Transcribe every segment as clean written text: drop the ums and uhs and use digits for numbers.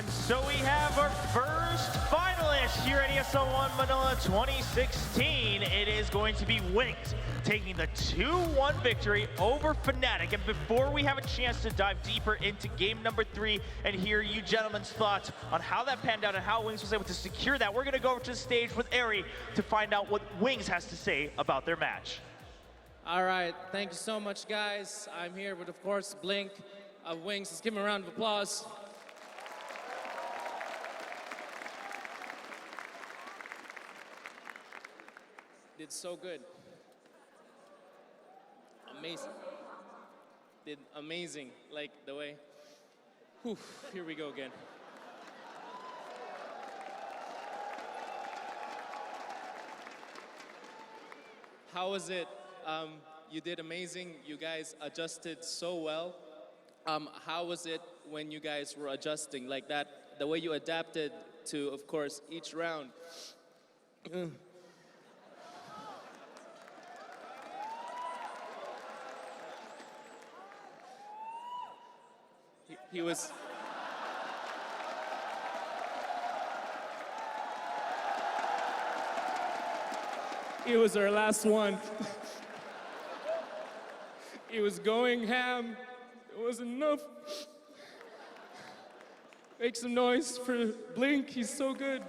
And so we have our first finalist here at ESL One Manila 2016. It is going to be Wings taking the 2-1 victory over Fnatic. And before we have a chance to dive deeper into game number 3 and hear you gentlemen's thoughts on how that panned out and how Wings was able to secure that, we're going to go over to the stage with Ari to find out what Wings has to say about their match. All right, thank you so much, guys. I'm here with, of course, Blink of Wings. Let's give him a round of applause. Did so good. Amazing. Did amazing, like the way. Whew, here we go again. How was it? You did amazing. You guys adjusted so well. How was it when you guys were adjusting like that? The way you adapted to, of course, each round. He was. He was our last one. He was going ham. It wasn't enough. Make some noise for Blink. He's so good.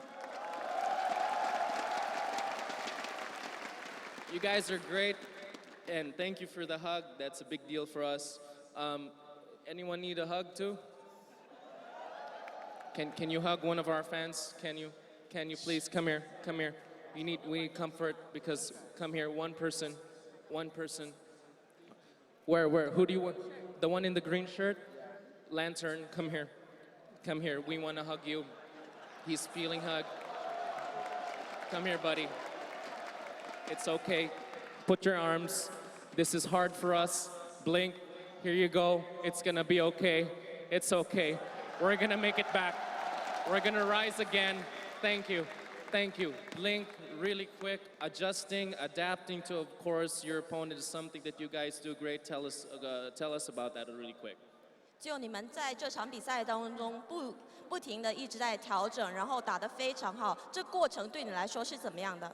You guys are great, and thank you for the hug. That's a big deal for us. Anyone need a hug too? Can you hug one of our fans? Can you please come here? Come here. We need comfort because come here. One person. Where? Who do you want? The one in the green shirt? Lantern, come here. Come here. We want to hug you. He's feeling hug. Come here, buddy. It's okay. Put your arms. This is hard for us. Blink. Here you go. It's gonna be okay. It's okay. We're gonna make it back. We're gonna rise again. Thank you. Thank you. Blink, really quick, adjusting, adapting to, of course, your opponent is something that you guys do great. Tell us about that really quick. 就你们在这场比赛当中不停的一直在调整，然后打得非常好，这过程对你来说是怎么样的？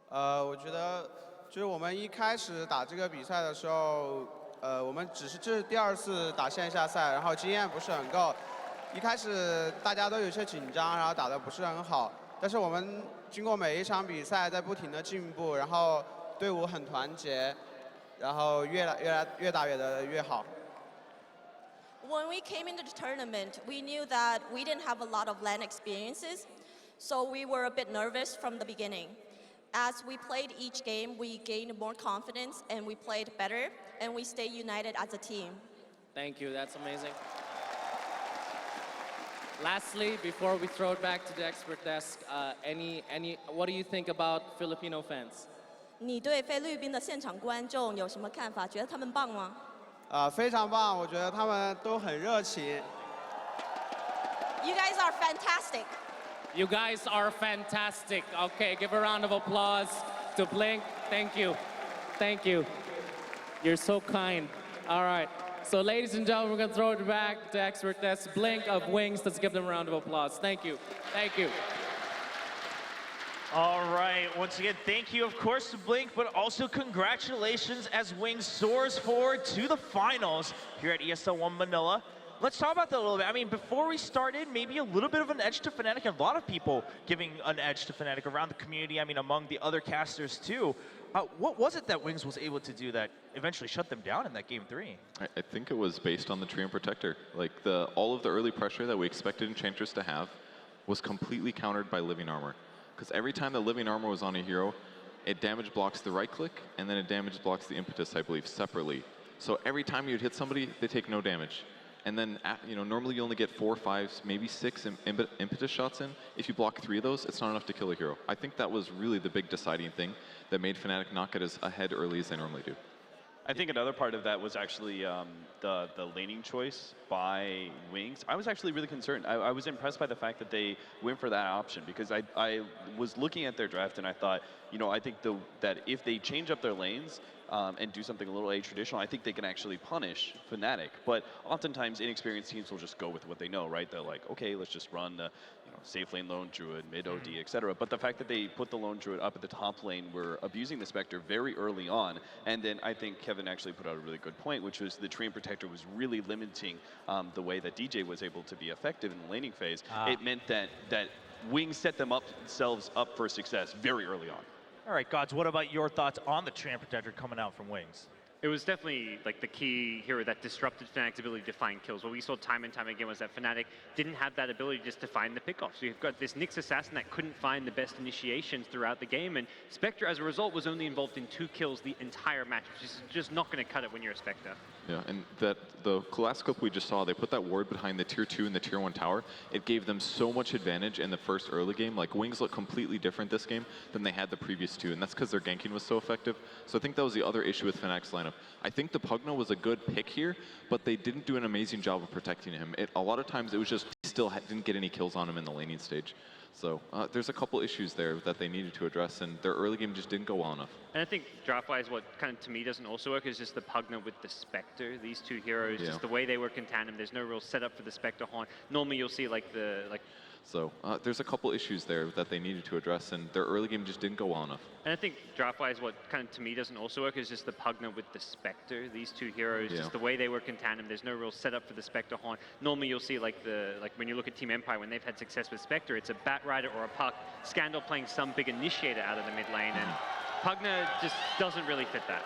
我觉得就是我们一开始打这个比赛的时候，我们这是第2次打线下赛，然后经验不是很够，一开始大家都有些紧张，然后打得不是很好。但是我们经过每一场比赛在不停的进步，然后队伍很团结，然后越打越好。When we came into the tournament, we knew that we didn't have a lot of LAN experiences, so we were a bit nervous from the beginning. As we played each game, we gained more confidence and we played better and we stayed united as a team. Thank you, that's amazing. Lastly, before we throw it back to the expert desk, what do you think about Filipino fans? 你对菲律宾的现场观众有什么看法？觉得他们棒吗？非常棒，我觉得他们都很热情。You guys are fantastic. You guys are fantastic. Okay, give a round of applause to Blink. Thank you. Thank you. You're so kind. All right. So ladies and gentlemen, we're going to throw it back to expert desk. Blink of Wings. Let's give them a round of applause. Thank you. Thank you. All right, once again, thank you, of course, to Blink, but also congratulations as Wings soars forward to the finals here at ESL One Manila. Let's talk about that a little bit. I mean, before we started, maybe a little bit of an edge to Fnatic, and a lot of people giving an edge to Fnatic around the community, I mean, among the other casters too. What was it that Wings was able to do that eventually shut them down in that game 3? I think it was based on the Tree and Protector. Like, all of the early pressure that we expected Enchantress to have was completely countered by Living Armor. Because every time the Living Armor was on a hero, it damage blocks the right click, and then it damage blocks the Impetus, I believe, separately. So every time you'd hit somebody, they take no damage. And then, normally you only get 4, 5, maybe 6 Impetus shots in. If you block 3 of those, it's not enough to kill a hero. I think that was really the big deciding thing that made Fnatic not get as ahead early as they normally do. I think another part of that was actually the laning choice by Wings. I was actually really concerned. I was impressed by the fact that they went for that option because I was looking at their draft and I thought, you know, I think that if they change up their lanes and do something a little traditional, I think they can actually punish Fnatic. But oftentimes inexperienced teams will just go with what they know, right? They're like, okay, let's just run the safe lane lone druid, mid OD, etc. But the fact that they put the lone druid up at the top lane, were abusing the Spectre very early on, and then I think Kevin actually put out a really good point, which was the Treant Protector was really limiting the way that DJ was able to be effective in the laning phase. It meant that Wings set themselves up for success very early on. All right, Gods, what about your thoughts on the Treant Protector coming out from Wings? It was definitely like the key hero that disrupted Fnatic's ability to find kills. What we saw time and time again was that Fnatic didn't have that ability just to find the pickoff. So you've got this Nyx assassin that couldn't find the best initiations throughout the game, and Spectre, as a result, was only involved in 2 kills the entire match, which is just not going to cut it when you're a Spectre. Yeah, and the last clip we just saw, they put that ward behind the tier 2 and the tier 1 tower. It gave them so much advantage in the first early game. Like, Wings look completely different this game than they had the previous 2, and that's because their ganking was so effective. So I think that was the other issue with Fnatic's lineup. I think the Pugna was a good pick here, but they didn't do an amazing job of protecting him. A lot of times it was just, they still didn't get any kills on him in the laning stage. So there's a couple issues there that they needed to address, and their early game just didn't go well enough. And I think draft-wise, what kind of to me doesn't also work is just the Pugna with the Spectre. These 2 heroes, just the way they work in tandem. There's no real setup for the Spectre Horn. Normally you'll see So there's a couple issues there that they needed to address, and their early game just didn't go well enough. And I think draft-wise, what kind of to me doesn't also work is just the Pugna with the Spectre. These 2 heroes, just the way they work in tandem. There's no real setup for the Spectre Horn. Normally you'll see like when you look at Team Empire, when they've had success with Spectre, it's a Bat Rider or a Puck, Scandal playing some big initiator out of the mid lane, and Pugna just doesn't really fit that.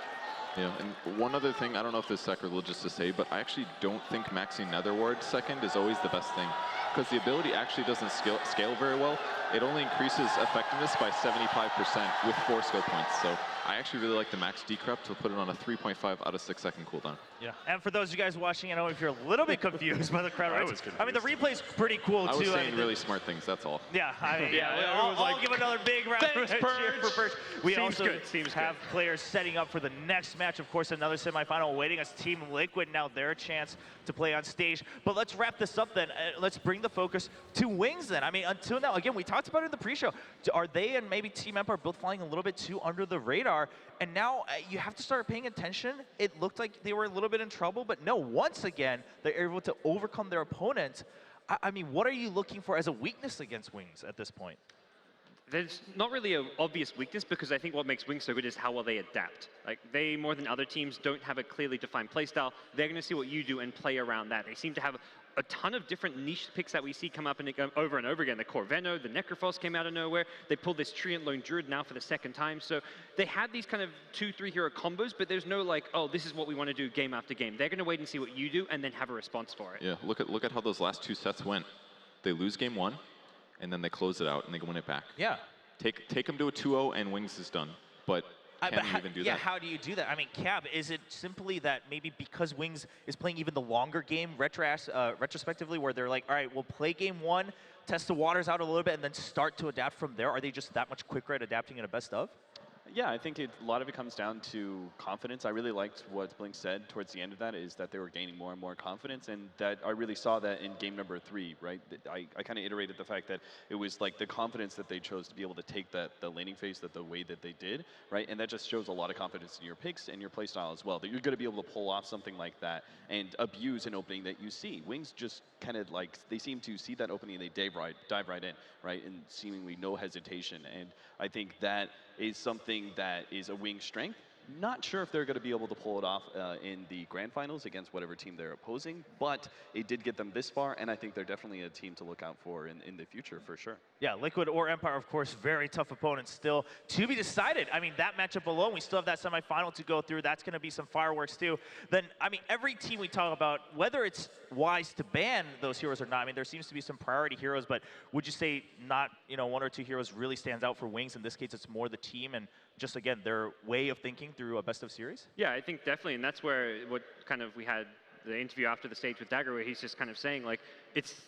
Yeah, and one other thing, I don't know if this is sacrilegious to say, but I actually don't think maxing Nether Ward second is always the best thing, because the ability actually doesn't scale very well. It only increases effectiveness by 75% with 4 skill points. So I actually really like the max decrep to put it on a 3.5 out of 6 second cooldown. Yeah, and for those of you guys watching, I know if you're a little bit confused by the crowd, I mean, the replay's pretty cool, too. I was saying really smart things, that's all. Yeah, I mean, I'll give another big round of cheer for Purge. We also have players setting up for the next match. Of course, another semifinal awaiting us. Team Liquid, now their chance to play on stage. But let's wrap this up then. Let's bring the focus to Wings then. I mean, until now, again, we talked about it in the pre-show. Are they and maybe Team Empire both flying a little bit too under the radar? And now you have to start paying attention. It looked like they were a little bit in trouble, but no, once again, they're able to overcome their opponent. I mean, what are you looking for as a weakness against Wings at this point? There's not really an obvious weakness, because I think what makes Wings so good is how well they adapt. Like, they, more than other teams, don't have a clearly defined playstyle. They're going to see what you do and play around that. They seem to have a ton of different niche picks that we see come up and over and over again. The Corveno, the Necrophos came out of nowhere. They pulled this Treant Lone Druid now for the 2nd time. So they had these kind of 2-3 hero combos, but there's no like, oh, this is what we want to do game after game. They're going to wait and see what you do and then have a response for it. Yeah, look at how those last 2 sets went. They lose game 1, and then they close it out and they win it back. Yeah. Take them to a 2-0 and Wings is done. But can you even do that? How do you do that? I mean, Cab, is it simply that maybe because Wings is playing even the longer game retrospectively, where they're like, all right, we'll play game 1, test the waters out a little bit, and then start to adapt from there? Are they just that much quicker at adapting in a best of? Yeah, I think a lot of it comes down to confidence. I really liked what Blink said towards the end of that, is that they were gaining more and more confidence, and that I really saw that in game number 3, right? I kind of iterated the fact that it was like the confidence that they chose to be able to take the laning phase the way that they did, right? And that just shows a lot of confidence in your picks and your playstyle as well, that you're going to be able to pull off something like that and abuse an opening that you see. Wings just kind of like, they seem to see that opening and they dive right in, right? And seemingly no hesitation. And I think that is something that is a Wing strength. Not sure if they're going to be able to pull it off in the grand finals against whatever team they're opposing, but it did get them this far, and I think they're definitely a team to look out for in the future, for sure. Yeah, Liquid or Empire, of course, very tough opponents still to be decided. I mean, that matchup alone, we still have that semifinal to go through. That's going to be some fireworks, too. Then, I mean, every team we talk about, whether it's wise to ban those heroes or not, I mean, there seems to be some priority heroes, but would you say not, 1 or 2 heroes really stands out for Wings? In this case, it's more the team and just, again, their way of thinking through a best of series? Yeah, I think definitely, and that's where we had the interview after the stage with Dagger, where he's just kind of saying, like, it's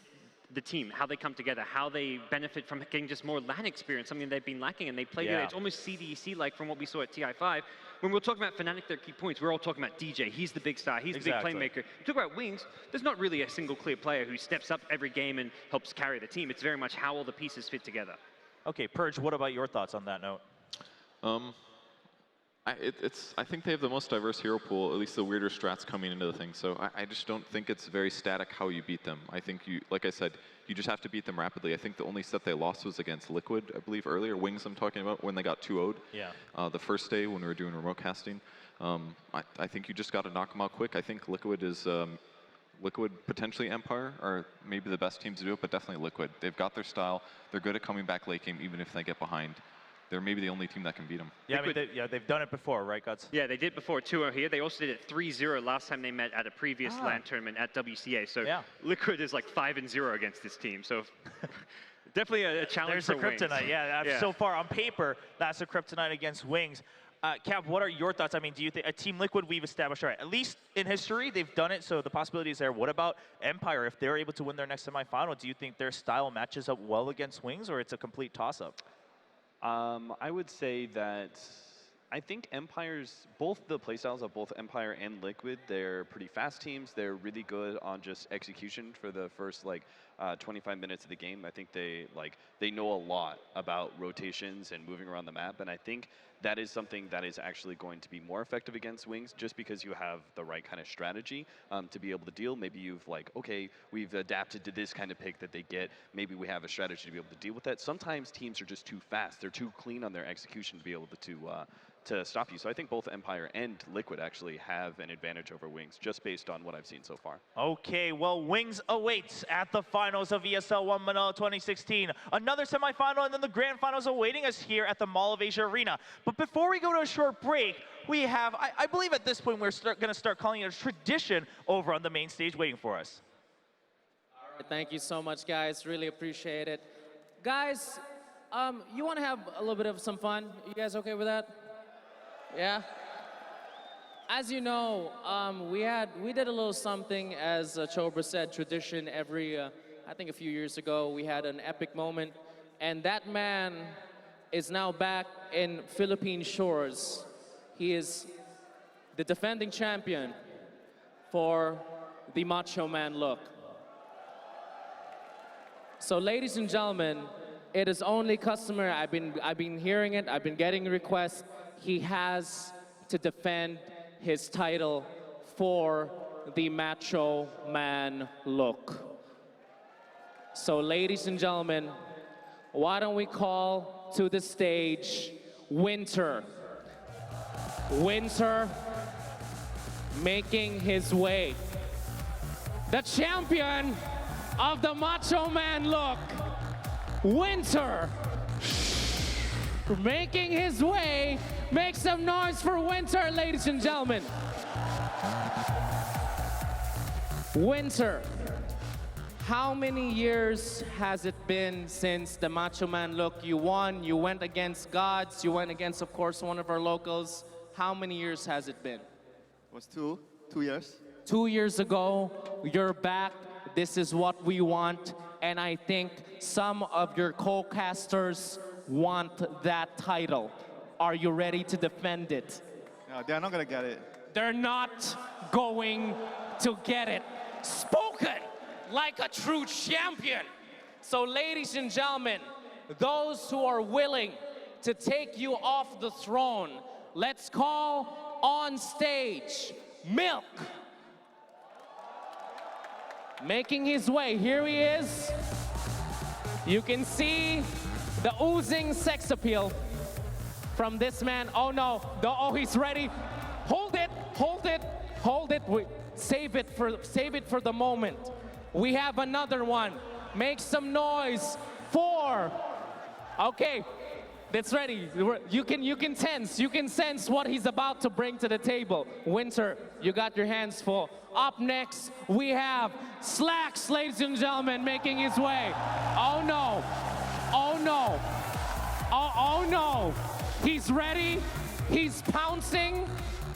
the team, how they come together, how they benefit from getting just more LAN experience, something they've been lacking, and they play together. It's almost CDEC-like from what we saw at TI5. when we're talking about Fnatic, their key points, we're all talking about DJ. He's the big star. He's the big playmaker. You talk about Wings, there's not really a single clear player who steps up every game and helps carry the team. It's very much how all the pieces fit together. Okay, Purge, what about your thoughts on that note? I think they have the most diverse hero pool, at least the weirder strats coming into the thing. So I just don't think it's very static how you beat them. I think you, like I said, you just have to beat them rapidly. I think the only set they lost was against Liquid, I believe, earlier. Wings I'm talking about, when they got 2-0'd. Yeah. The first day when we were doing remote casting. I think you just got to knock them out quick. I think Liquid is, Liquid, potentially Empire, are maybe the best teams to do it, but definitely Liquid. They've got their style. They're good at coming back late game, even if they get behind. They're maybe the only team that can beat them. Yeah, they've done it before, right, Guts? Yeah, they did before 2-0 here. They also did it 3-0 last time they met at a previous LAN tournament at WCA. So Liquid is like 5-0 against this team. So definitely a challenge for There's the kryptonite, yeah. So far on paper, that's the kryptonite against Wings. Cap, what are your thoughts? I mean, do you think a Team Liquid we've established, all right, at least in history, they've done it, so the possibility is there. What about Empire? If they're able to win their next semifinal, do you think their style matches up well against Wings, or it's a complete toss-up? I would say that I think Empire's, both the playstyles of both Empire and Liquid, they're pretty fast teams. They're really good on just execution for the first 25 minutes of the game. I think they know a lot about rotations and moving around the map, and I think that is something that is actually going to be more effective against Wings, just because you have the right kind of strategy to be able to deal. Maybe you've okay, we've adapted to this kind of pick that they get. Maybe we have a strategy to be able to deal with that. Sometimes teams are just too fast. They're too clean on their execution to be able to stop you. So I think both Empire and Liquid actually have an advantage over Wings, just based on what I've seen so far. Okay, well, Wings awaits at the finals of ESL One Manila 2016. Another semifinal, and then the grand finals awaiting us here at the Mall of Asia Arena. But before we go to a short break, we have, I believe at this point, we're going to start calling it a tradition over on the main stage waiting for us. All right, thank you so much, guys. Really appreciate it. Guys, you want to have a little bit of some fun? You guys okay with that? Yeah? As you know, we did a little something, as Chobra said, tradition every, I think a few years ago, we had an epic moment, and that man is now back in Philippine shores. He is the defending champion for the Macho Man look. So ladies and gentlemen, it is only customary, I've been hearing it, I've been getting requests. He has to defend his title for the Macho Man look. So ladies and gentlemen, why don't we call to the stage Winter. Winter making his way. The champion of the Macho Man look, Winter, making his way. Make some noise for Winter, ladies and gentlemen. Winter, how many years has it been since the Macho Man look? You won, you went against Gods, you went against, of course, one of our locals. How many years has it been? It was 2 years. 2 years ago, you're back. This is what we want. And I think some of your co-casters want that title. Are you ready to defend it? No, they're not going to get it. They're not going to get it. Spoken like a true champion. So ladies and gentlemen, those who are willing to take you off the throne, let's call on stage Milk. Making his way, here he is. You can see the oozing sex appeal from this man. Oh no, oh, he's ready. Hold it, hold it, hold it. Save it for the moment. We have another one. Make some noise for, okay, that's ready. You can sense what he's about to bring to the table. Winter, you got your hands full. Up next, we have Slacks, ladies and gentlemen, making his way. Oh no, oh no, oh no. He's ready, he's pouncing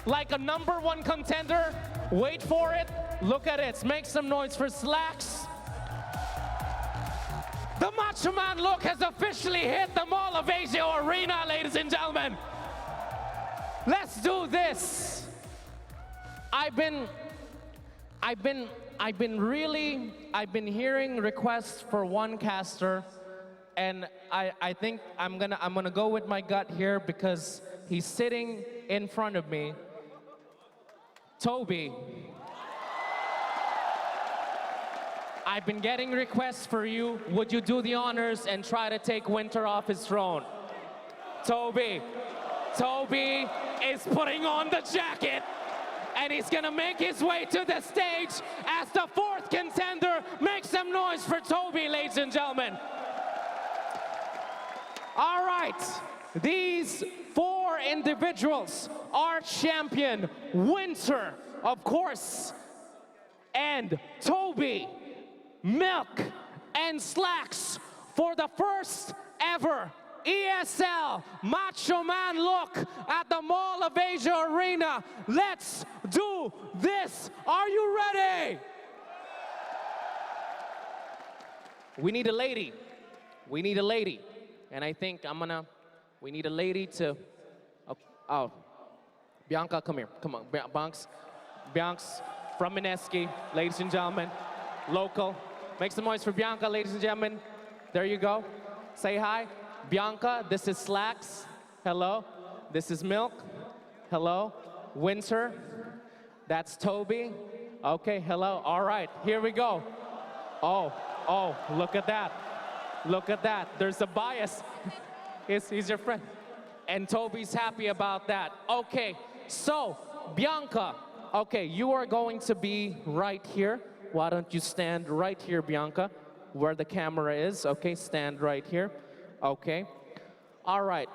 like a #1 contender. Wait for it, look at it. Make some noise for Slacks. The Macho Man look has officially hit the Mall of Asia Arena, ladies and gentlemen. Let's do this. I've been hearing requests for one caster, and I think I'm gonna go with my gut here because he's sitting in front of me. Toby. I've been getting requests for you. Would you do the honors and try to take Winter off his throne? Toby. Toby is putting on the jacket, and he's gonna make his way to the stage as the fourth contender. Make some noise for Toby, ladies and gentlemen. All right, these four individuals are champion Winter, of course, and Toby, Milk, and Slacks for the first ever ESL Macho Man look at the Mall of Asia Arena. Let's do this. Are you ready? We need a lady. We need a lady. And I think we need a lady to, oh, Bianca, come here. Come on, Bianca's from Mineski, ladies and gentlemen, local. Make some noise for Bianca, ladies and gentlemen. There you go. Say hi. Bianca, this is Slacks. Hello. This is Milk. Hello. Winter. That's Toby. Okay, hello. All right, here we go. Oh, look at that. Look at that. There's a bias. He's your friend. And Toby's happy about that. Okay, so Bianca, okay, you are going to be right here. Why don't you stand right here, Bianca, where the camera is. Okay, stand right here. Okay. All right.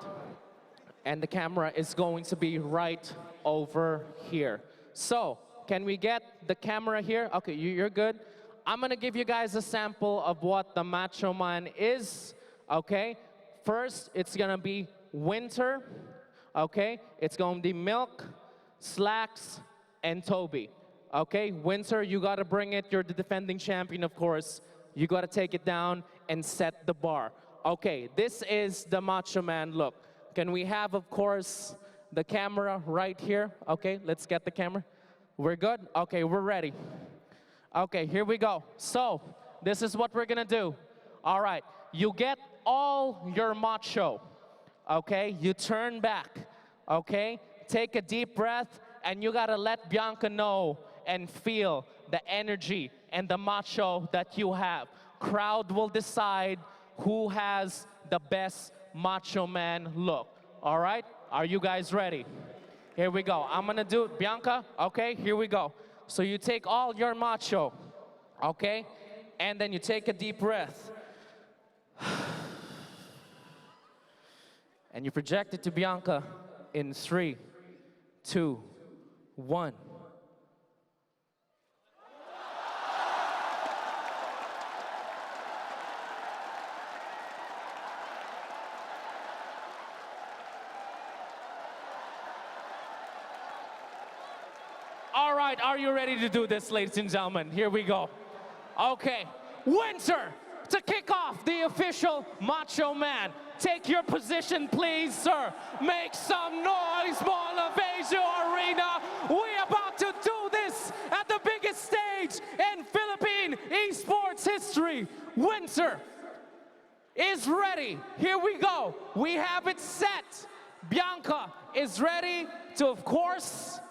And the camera is going to be right over here. So, can we get the camera here? Okay, you're good. I'm going to give you guys a sample of what the Macho Man is. Okay. First, it's going to be Winter. Okay. It's going to be Milk, Slacks, and Toby. Okay. Winter, you got to bring it. You're the defending champion, of course. You got to take it down and set the bar. Okay, this is the Macho Man look. Can we have, of course, the camera right here? Okay, let's get the camera. We're good? Okay, we're ready. Okay, here we go. So, this is what we're gonna do. All right, you get all your macho. Okay, you turn back. Okay, take a deep breath, and you gotta let Bianca know and feel the energy and the macho that you have. Crowd will decide who has the best Macho Man look. All right? Are you guys ready? Here we go. I'm gonna do it. Bianca, okay, here we go. So you take all your macho, okay? And then you take a deep breath. And you project it to Bianca in 3, 2, 1. All right, are you ready to do this, ladies and gentlemen? Here we go. Okay, Winter, to kick off the official Macho Man. Take your position, please, sir. Make some noise, Mall of Asia Arena. We're about to do this at the biggest stage in Philippine esports history. Winter is ready. Here we go. We have it set. Bianca is ready to, of course,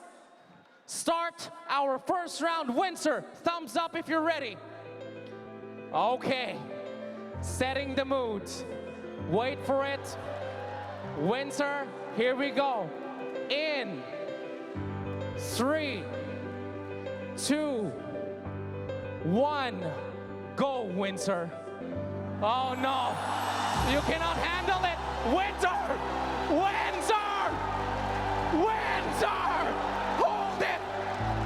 start our first round. Winter, thumbs up if you're ready. Okay, setting the mood. Wait for it. Winter, here we go. In 3, 2, 1, go, Winter. Oh no, you cannot handle it. Winter, Winter, Winter, hold it,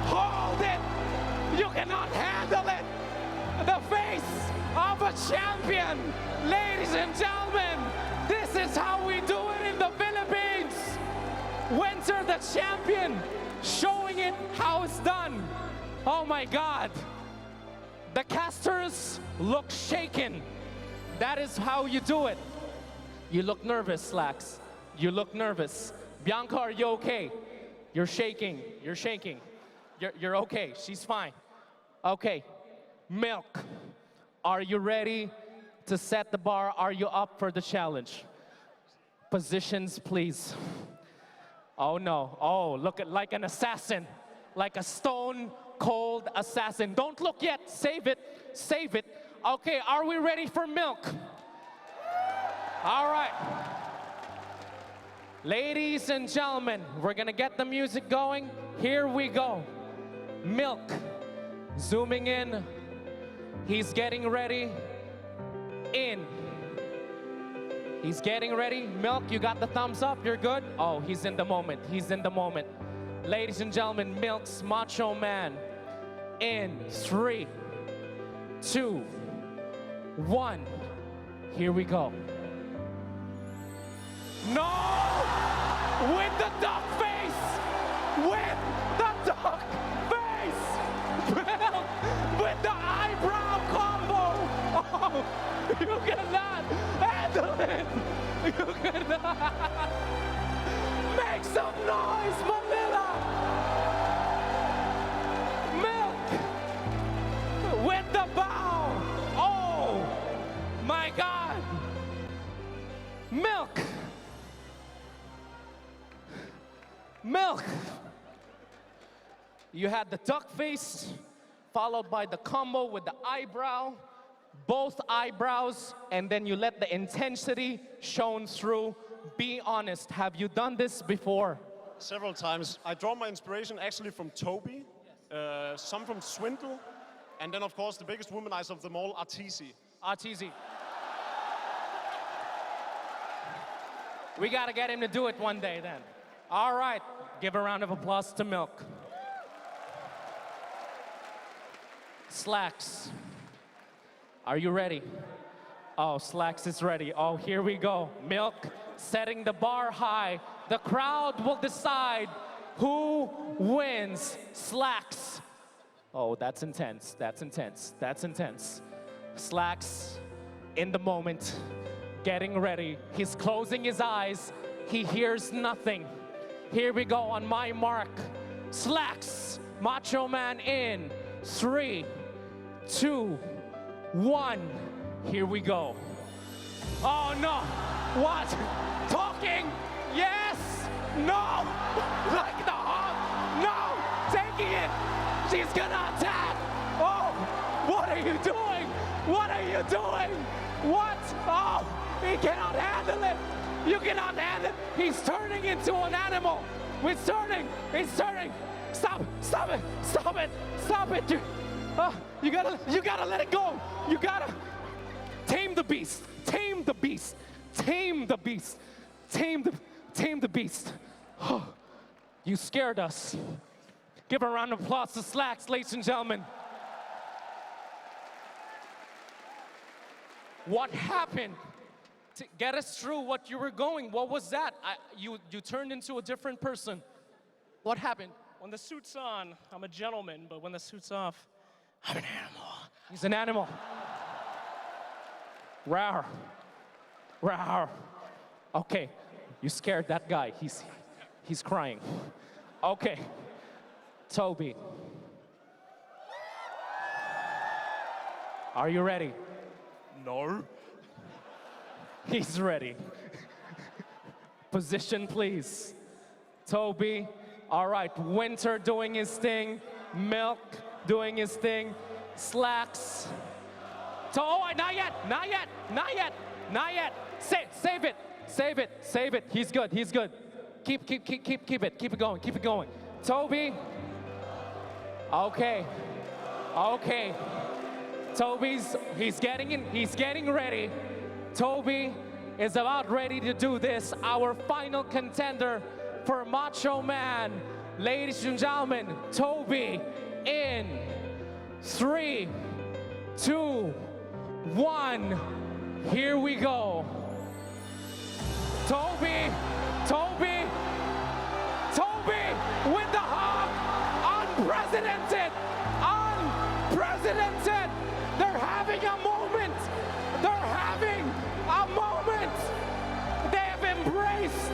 hold it. You cannot handle it. The face of a champion. Ladies and gentlemen, this is how we do it in the Philippines. Winter the champion, showing it how it's done. Oh my God. The casters look shaken. That is how you do it. You look nervous, Slacks. You look nervous. Bianca, are you okay? You're shaking. You're shaking. You're okay. She's fine. Okay. Milk, are you ready to set the bar? Are you up for the challenge? Positions, please. Oh no. Oh, look at like an assassin. Like a stone cold assassin. Don't look yet. Save it. Save it. Okay, are we ready for milk? All right. Ladies and gentlemen, we're gonna get the music going. Here we go. Milk. Zooming in. He's getting ready. In. He's getting ready. Milk, you got the thumbs up. You're good? Oh, he's in the moment. He's in the moment. Ladies and gentlemen, Milk's Macho Man. In 3, 2, 1. Here we go. No! With the duck face! With the duck face! Milk with the eyebrow combo! Oh, you cannot handle it! You cannot! Make some noise, Manila! Milk with the bow! Oh my God! Milk! Milk! You had the duck face, followed by the combo with the eyebrow, both eyebrows, and then you let the intensity shown through. Be honest, have you done this before? Several times. I draw my inspiration actually from Toby, some from Swindle, and then of course the biggest womanizer of them all, Arteezy. Arteezy. We gotta get him to do it one day then. All right, give a round of applause to Milk. Slacks, are you ready? Oh, Slacks is ready. Oh, here we go. Milk setting the bar high. The crowd will decide who wins. Slacks. Oh, that's intense. That's intense. That's intense. Slacks in the moment, getting ready. He's closing his eyes. He hears nothing. Here we go on my mark. Slacks, Macho Man in 3, 2, 1. Here we go. Oh no, what? Talking, yes, no, like the hog, no, taking it. She's gonna attack. Oh, what are you doing? What are you doing? What? Oh, he cannot handle it. You cannot handle it. He's turning into an animal. He's turning. Stop it. Stop it. You gotta let it go. You gotta tame the beast. Tame the beast. Tame the beast. Tame the beast. You scared us. Give a round of applause to Slacks, ladies and gentlemen. What happened to get us through what you were going? What was that? You turned into a different person. What happened? When the suit's on, I'm a gentleman, but when the suit's off, I'm an animal. He's an animal. Rawr. Rawr. Okay, you scared that guy. He's crying. Okay, Toby. Are you ready? No. He's ready. Position, please. Toby. All right, Winter doing his thing. Milk doing his thing. Slacks. Oh, not yet. Save it. He's good. Keep it going. Toby. Okay. He's getting ready. Toby is about ready to do this. Our final contender for Macho Man. Ladies and gentlemen, Toby in 3, 2, 1. Here we go. Toby with the hug. Unprecedented. They're having a moment. They have embraced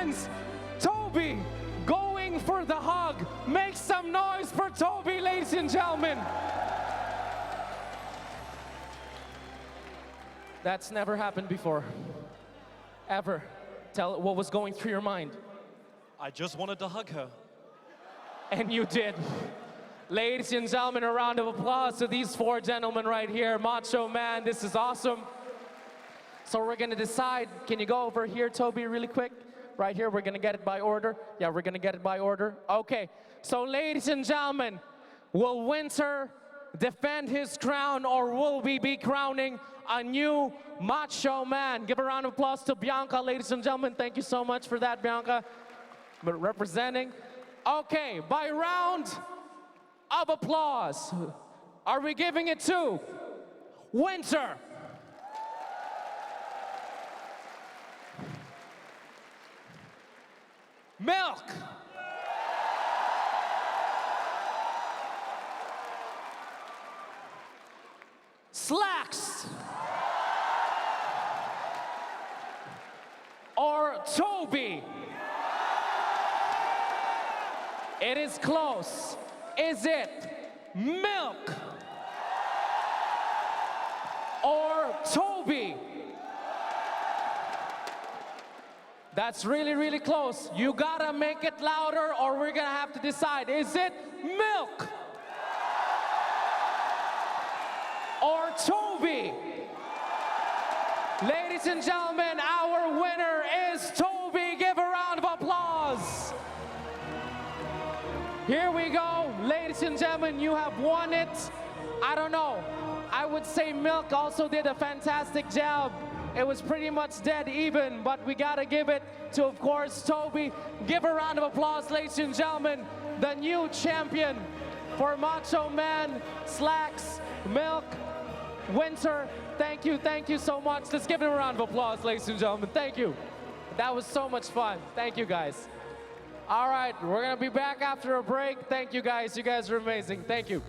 wins. Toby going for the hug. Make some noise for Toby, ladies and gentlemen. That's never happened before. Ever. Tell what was going through your mind. I just wanted to hug her. And you did. Ladies and gentlemen, a round of applause to these four gentlemen right here. Macho Man, this is awesome. So we're gonna decide, can you go over here, Toby, really quick? Right here, we're gonna get it by order. Yeah, we're gonna get it by order. Okay, so ladies and gentlemen, will Winter defend his crown or will we be crowning a new Macho Man? Give a round of applause to Bianca, ladies and gentlemen. Thank you so much for that, Bianca. But representing. Okay, by round of applause, are we giving it to Winter? Milk? Slacks? Or Toby? It is close. Is it Milk or Toby? That's really, really close. You gotta make it louder or we're gonna have to decide. Is it Milk or Toby? Ladies and gentlemen, our winner is Toby. Give a round of applause. Here we go. Ladies and gentlemen, you have won it. I don't know. I would say Milk also did a fantastic job. It was pretty much dead even, but we gotta give it to, of course, Toby. Give a round of applause, ladies and gentlemen. The new champion for Macho Man, Slacks, Milk, Winter. Thank you so much. Let's give him a round of applause, ladies and gentlemen. Thank you. That was so much fun. Thank you, guys. All right, we're gonna be back after a break. Thank you, guys. You guys are amazing. Thank you.